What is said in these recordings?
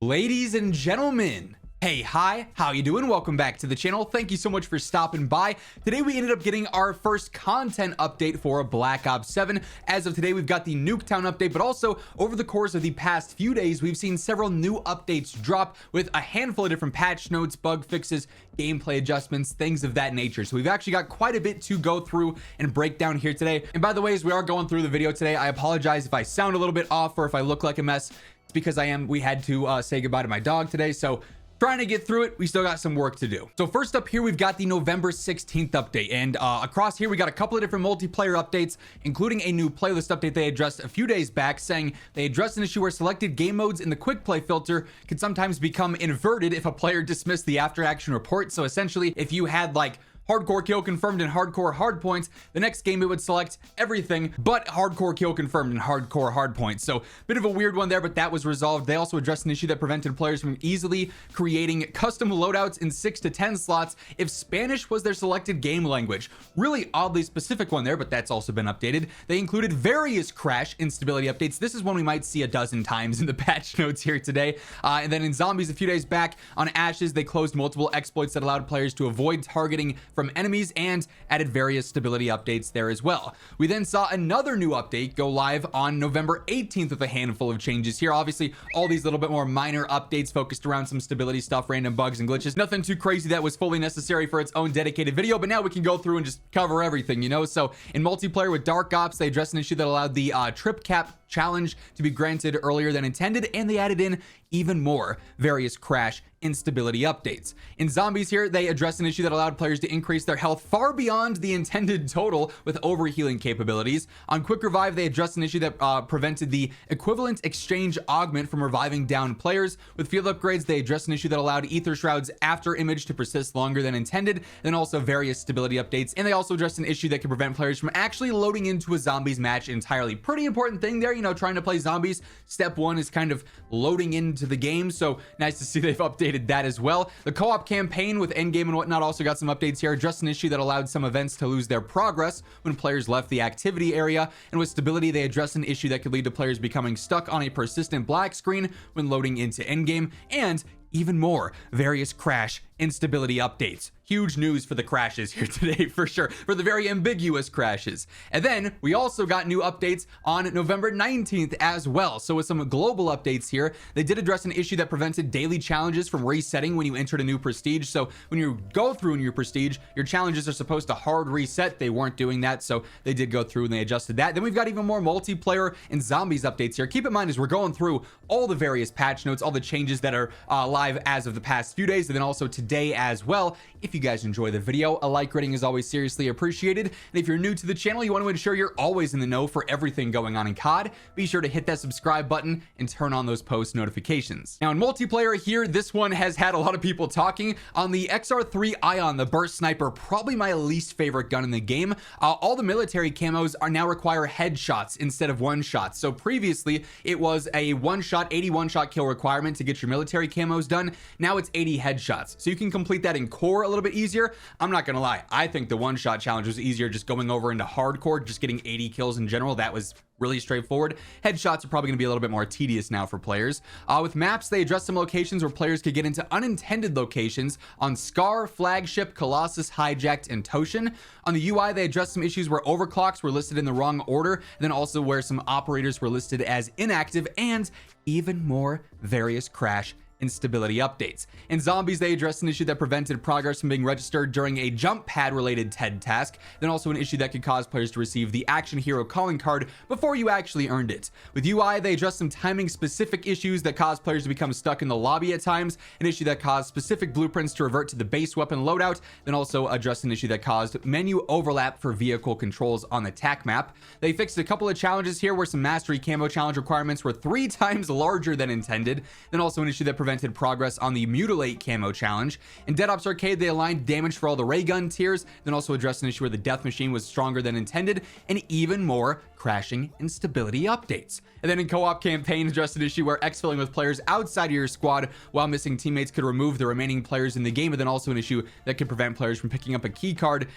Ladies and gentlemen, hey, hi, how you doing? Welcome back to the channel. Thank you so much for stopping by. Today we ended up getting our first content update for Black Ops 7. As of today, we've got the Nuketown update, but also over the course of the past few days, we've seen several new updates drop with a handful of different patch notes, bug fixes, gameplay adjustments, things of that nature. So we've actually got quite a bit to go through and break down here today. And by the way, as we are going through the video today, I apologize if I sound a little bit off or if I look like a mess. It's because we had to say goodbye to my dog today, so trying to get through it. We still got some work to do. So first up here, we've got the November 16th update, and across here we got a couple of different multiplayer updates, including a new playlist update they addressed a few days back, saying they addressed an issue where selected game modes in the quick play filter could sometimes become inverted if a player dismissed the after action report. So essentially, if you had like hardcore kill confirmed and hardcore hard points, the next game it would select everything but hardcore kill confirmed and hardcore hard points. So bit of a weird one there, but that was resolved. They also addressed an issue that prevented players from easily creating custom loadouts in 6 to 10 slots if Spanish was their selected game language. Really oddly specific one there, but that's also been updated. They included various crash instability updates. This is one we might see a dozen times in the patch notes here today. And then in Zombies a few days back on Ashes, they closed multiple exploits that allowed players to avoid targeting from enemies and added various stability updates there as well. We then saw another new update go live on November 18th with a handful of changes here. Obviously, all these little bit more minor updates focused around some stability stuff, random bugs and glitches. Nothing too crazy that was fully necessary for its own dedicated video, but now we can go through and just cover everything, you know? So in multiplayer with Dark Ops, they addressed an issue that allowed the trip cap challenge to be granted earlier than intended, and they added in even more various crash instability updates. In Zombies here, they addressed an issue that allowed players to increase their health far beyond the intended total with overhealing capabilities. On Quick Revive, they addressed an issue that prevented the equivalent exchange augment from reviving down players. With field upgrades, they addressed an issue that allowed Ether Shroud's after image to persist longer than intended, and also various stability updates. And they also addressed an issue that could prevent players from actually loading into a Zombies match entirely. Pretty important thing there, you know, trying to play Zombies. Step one is kind of loading into the game, so nice to see they've updated that as well. The co-op campaign with Endgame and whatnot also got some updates here. Just an issue that allowed some events to lose their progress when players left the activity area. And with stability, they addressed an issue that could lead to players becoming stuck on a persistent black screen when loading into Endgame, and even more various crash instability updates. Huge news for the crashes here today, for sure, for the very ambiguous crashes. And then we also got new updates on November 19th as well. So with some global updates here, they did address an issue that prevented daily challenges from resetting when you entered a new prestige. So when you go through a new prestige, your challenges are supposed to hard reset. They weren't doing that, so they did go through and they adjusted that. Then we've got even more multiplayer and Zombies updates here. Keep in mind, as we're going through all the various patch notes, all the changes that are live as of the past few days, and then also today as well. If you guys enjoy the video, a like rating is always seriously appreciated. And if you're new to the channel, you want to ensure you're always in the know for everything going on in COD, be sure to hit that subscribe button and turn on those post notifications. Now in multiplayer here, this one has had a lot of people talking on the XR3 Ion, the burst sniper, probably my least favorite gun in the game. All the military camos are now require headshots instead of one shots. So previously it was a 81 shot kill requirement to get your military camos done. Now it's 80 headshots. So you can complete that in core a little bit easier. I'm not gonna lie, I think the one shot challenge was easier, just going over into hardcore, just getting 80 kills in general. That was really straightforward. Headshots are probably going to be a little bit more tedious now for players. With maps, they addressed some locations where players could get into unintended locations on Scar, Flagship, Colossus, Hijacked, and Toshin. On the UI, they addressed some issues where overclocks were listed in the wrong order, and then also where some operators were listed as inactive, and even more various crash instability updates. In Zombies, they addressed an issue that prevented progress from being registered during a jump pad related TED task, then also an issue that could cause players to receive the action hero calling card before you actually earned it. With UI, they addressed some timing specific issues that caused players to become stuck in the lobby at times, an issue that caused specific blueprints to revert to the base weapon loadout, then also addressed an issue that caused menu overlap for vehicle controls on the TAC map. They fixed a couple of challenges here where some mastery camo challenge requirements were 3 times larger than intended, then also an issue that prevented progress on the mutilate camo challenge. In Dead Ops Arcade, they aligned damage for all the ray gun tiers, then also addressed an issue where the death machine was stronger than intended, and even more crashing and stability updates. And then in co-op campaign, addressed an issue where exfilling with players outside of your squad while missing teammates could remove the remaining players in the game, and then also an issue that could prevent players from picking up a key card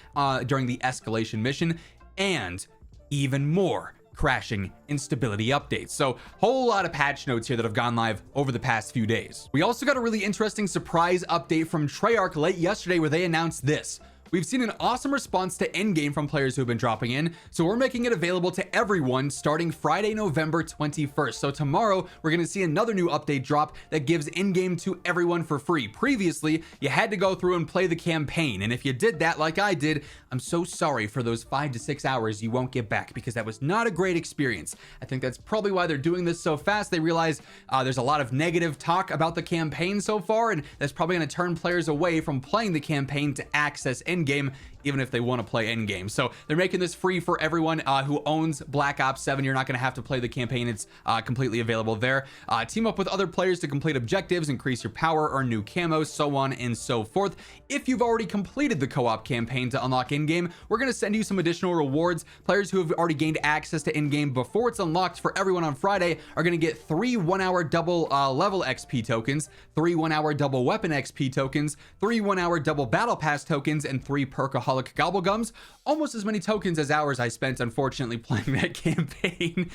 during the escalation mission, and even more crashing instability updates. So whole lot of patch notes here that have gone live over the past few days. We also got a really interesting surprise update from Treyarch late yesterday where they announced this. We've seen an awesome response to Endgame from players who have been dropping in, so we're making it available to everyone starting Friday, November 21st. So tomorrow, we're going to see another new update drop that gives Endgame to everyone for free. Previously, you had to go through and play the campaign, and if you did that like I did, I'm so sorry for those 5 to 6 hours you won't get back, because that was not a great experience. I think that's probably why they're doing this so fast. They realize there's a lot of negative talk about the campaign so far, and that's probably going to turn players away from playing the campaign to access Endgame, even if they want to play Endgame. So they're making this free for everyone who owns Black Ops 7. You're not going to have to play the campaign. It's completely available there. Team up with other players to complete objectives, increase your power, earn new camos, so on and so forth. If you've already completed the co-op campaign to unlock Endgame, we're going to send you some additional rewards. Players who have already gained access to Endgame before it's unlocked for everyone on Friday are going to get 3 1-hour double level XP tokens, 3 1-hour double weapon XP tokens, 3 1-hour double battle pass tokens, and 3 perkaholic gobblegums. Almost as many tokens as hours I spent, unfortunately, playing that campaign.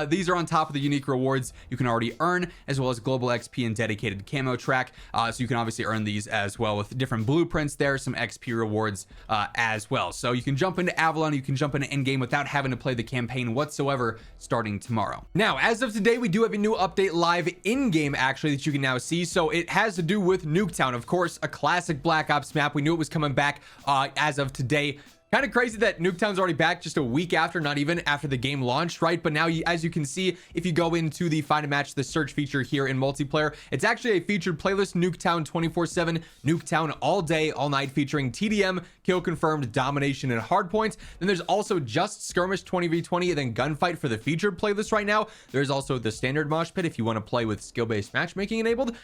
These are on top of the unique rewards you can already earn, as well as global XP and dedicated camo track. So you can obviously earn these as well with different blueprints there, some XP rewards as well. So you can jump into Avalon, you can jump into Endgame without having to play the campaign whatsoever starting tomorrow. Now, as of today, we do have a new update live in-game, actually, that you can now see. So it has to do with Nuketown, of course, a classic Black Ops map. We knew it was coming back as of today. Kind of crazy that Nuketown's already back just a week after, not even after the game launched, right? But now, as you can see, if you go into the Find a Match, the search feature here in multiplayer, it's actually a featured playlist, Nuketown 24/7, Nuketown all day, all night, featuring TDM, kill confirmed, domination, and hardpoints. Then there's also just skirmish 20v20 and then gunfight for the featured playlist right now. There's also the standard mosh pit if you want to play with skill-based matchmaking enabled.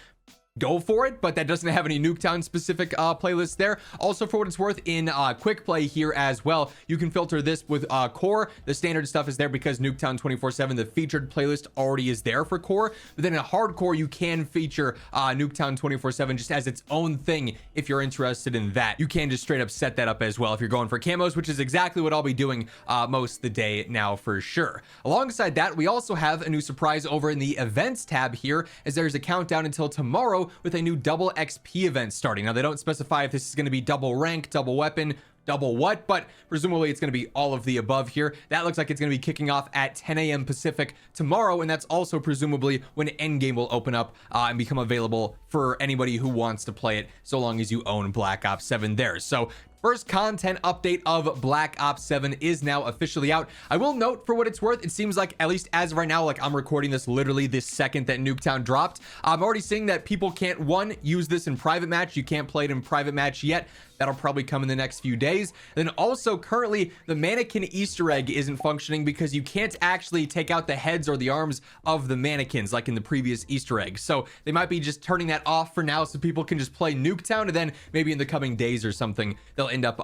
Go for it, but that doesn't have any Nuketown specific playlists there. Also, for what it's worth, in quick play here as well, you can filter this with core. The standard stuff is there because Nuketown 24/7, the featured playlist, already is there for core. But then in hardcore, you can feature Nuketown 24/7 just as its own thing if you're interested in that. You can just straight up set that up as well if you're going for camos, which is exactly what I'll be doing most of the day now for sure. Alongside that, we also have a new surprise over in the events tab here, as there's a countdown until tomorrow with a new double XP event starting. Now, they don't specify if this is going to be double rank, double weapon, double what, but presumably it's going to be all of the above here. That looks like it's going to be kicking off at 10 a.m. Pacific tomorrow, and that's also presumably when Endgame will open up and become available for anybody who wants to play it, so long as you own Black Ops 7 there. So first content update of Black Ops 7 is now officially out. I will note, for what it's worth, it seems like, at least as of right now, like I'm recording this literally this second that Nuketown dropped, I'm already seeing that people can't, one, use this in private match. You can't play it in private match yet. That'll probably come in the next few days. Then also, currently, the mannequin Easter egg isn't functioning because you can't actually take out the heads or the arms of the mannequins like in the previous Easter egg. So they might be just turning that off for now so people can just play Nuketown, and then maybe in the coming days or something, they'll end up,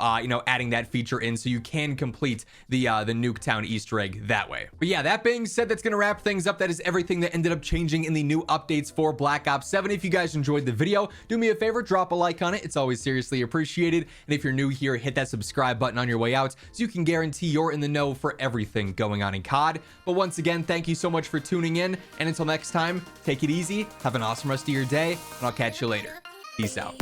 adding that feature in so you can complete the Nuketown Easter egg that way. But yeah, that being said, that's gonna wrap things up. That is everything that ended up changing in the new updates for Black Ops 7. If you guys enjoyed the video, do me a favor, drop a like on it. It's always seriously appreciated. And if you're new here, hit that subscribe button on your way out so you can guarantee you're in the know for everything going on in COD. But once again, thank you so much for tuning in, and until next time, take it easy, have an awesome rest of your day, and I'll catch you later. Peace out.